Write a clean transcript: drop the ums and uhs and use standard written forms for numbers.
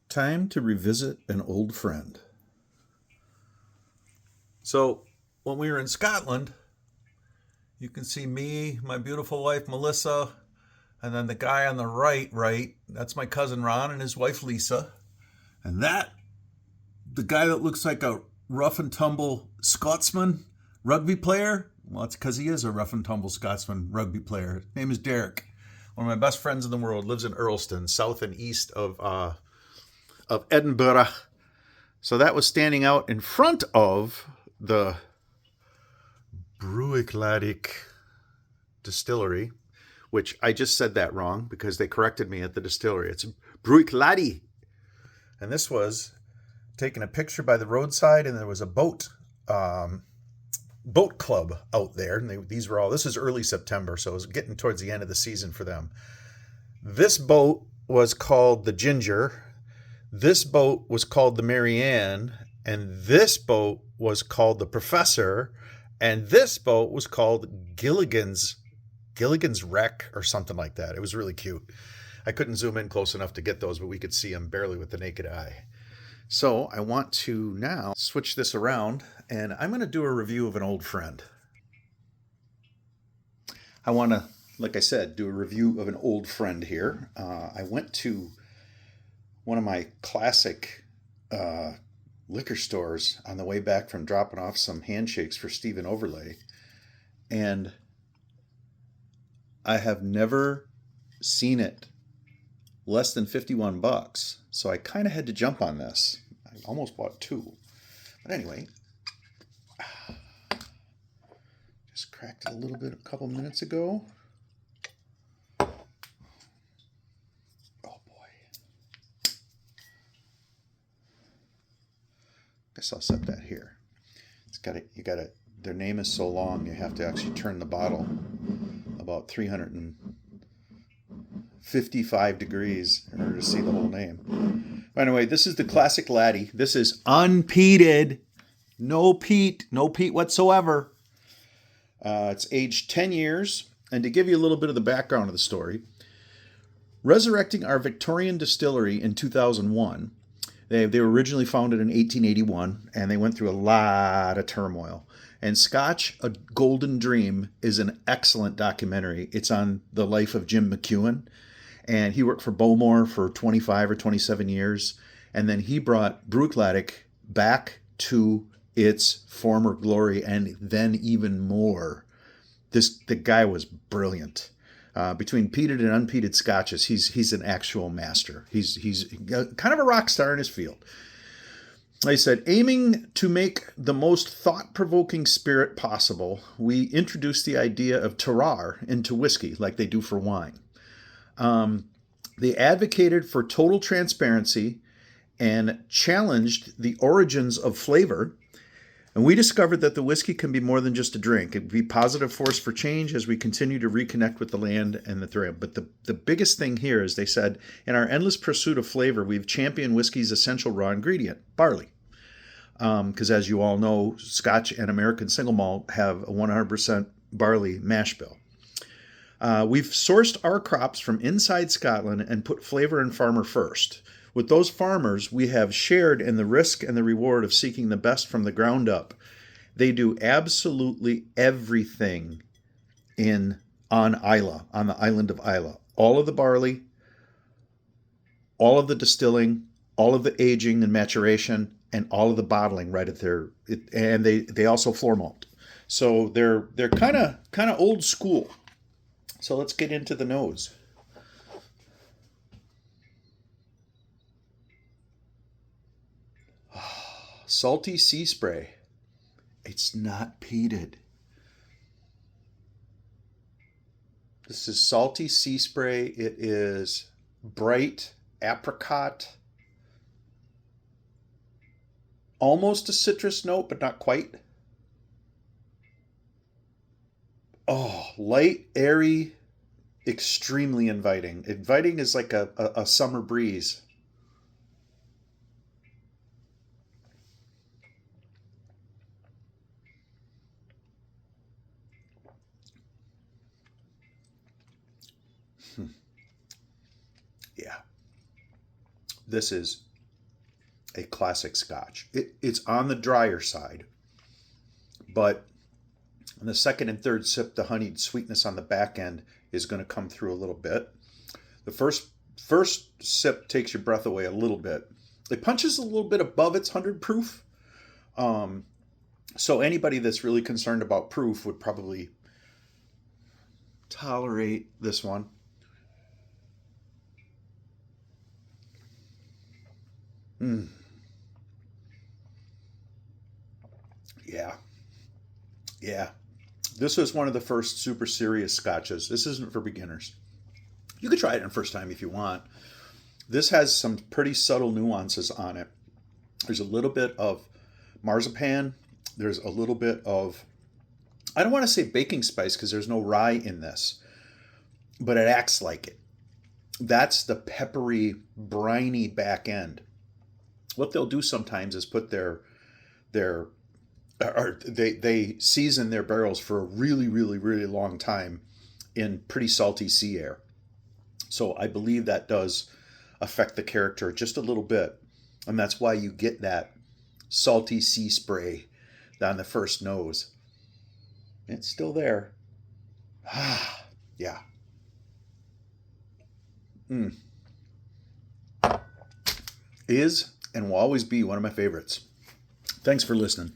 Time to revisit an old friend. So, when we were in Scotland, you can see me, my beautiful wife Melissa, and then the guy on the right, that's my cousin Ron and his wife Lisa. And the guy that looks like a rough and tumble Scotsman rugby player, well, it's because he is a rough and tumble Scotsman rugby player. His name is Derek. One of my best friends in the world, lives in Earlston, south and east of Edinburgh. So that was standing out in front of the Bruichladdich distillery, which I just said that wrong because they corrected me at the distillery. It's Bruichladdich. And this was taking a picture by the roadside, and there was a boat club out there. And this is early September, so it was getting towards the end of the season for them. This boat was called the Ginger. This boat was called the Marianne, and this boat was called the Professor, and this boat was called Gilligan's Wreck or something like that. It was really cute. I couldn't zoom in close enough to get those, but we could see them barely with the naked eye. So I want to now switch this around, and I'm going to do a review of an old friend. I want to, like I said, do a review of an old friend here. I went to one of my classic liquor stores on the way back from dropping off some handshakes for Stephen Overlay. And I have never seen it less than $51. So I kind of had to jump on this. I almost bought two. But anyway, just cracked it a little bit a couple minutes ago. Guess I'll set that here. Their name is so long, you have to actually turn the bottle about 355 degrees in order to see the whole name. Anyway, this is the classic Laddie. This is unpeated. No peat whatsoever. It's aged 10 years. And to give you a little bit of the background of the story, resurrecting our Victorian distillery in 2001, they were originally founded in 1881, and they went through a lot of turmoil. And Scotch, A Golden Dream, is an excellent documentary. It's on the life of Jim McEwen, and he worked for Bowmore for 25 or 27 years, and then he brought Bruichladdich back to its former glory, and then even more. The guy was brilliant. Between peated and unpeated scotches, he's an actual master. He's kind of a rock star in his field. Like I said, aiming to make the most thought-provoking spirit possible, we introduced the idea of terroir into whiskey, like they do for wine. They advocated for total transparency and challenged the origins of flavor. And we discovered that the whiskey can be more than just a drink. It can be a positive force for change as we continue to reconnect with the land and the thrill. But the biggest thing here is they said, in our endless pursuit of flavor, we've championed whiskey's essential raw ingredient, barley. Because as you all know, Scotch and American single malt have a 100% barley mash bill. We've sourced our crops from inside Scotland and put flavor and farmer first. With those farmers, we have shared in the risk and the reward of seeking the best from the ground up. They do absolutely everything on the island of Islay. All of the barley, all of the distilling, all of the aging and maturation, and all of the bottling right at and they also floor malt. So they're kind of old school. So let's get into the nose. Salty sea spray. It's not peated. This is salty sea spray. It is bright apricot. Almost a citrus note, but not quite. Oh, light, airy, extremely inviting. Inviting is like a summer breeze. Yeah. This is a classic Scotch. It's on the drier side, but in the second and third sip, the honeyed sweetness on the back end is going to come through a little bit. The first sip takes your breath away a little bit. It punches a little bit above its 100 proof. So anybody that's really concerned about proof would probably tolerate this one. Yeah. This was one of the first super serious scotches. This isn't for beginners. You could try it in the first time if you want. This has some pretty subtle nuances on it. There's a little bit of marzipan. There's a little bit of, I don't want to say baking spice because there's no rye in this, but it acts like it. That's the peppery, briny back end. What they'll do sometimes is put they season their barrels for a really, really, really long time in pretty salty sea air. So I believe that does affect the character just a little bit. And that's why you get that salty sea spray on the first nose. It's still there. Yeah. Is and will always be one of my favorites. Thanks for listening.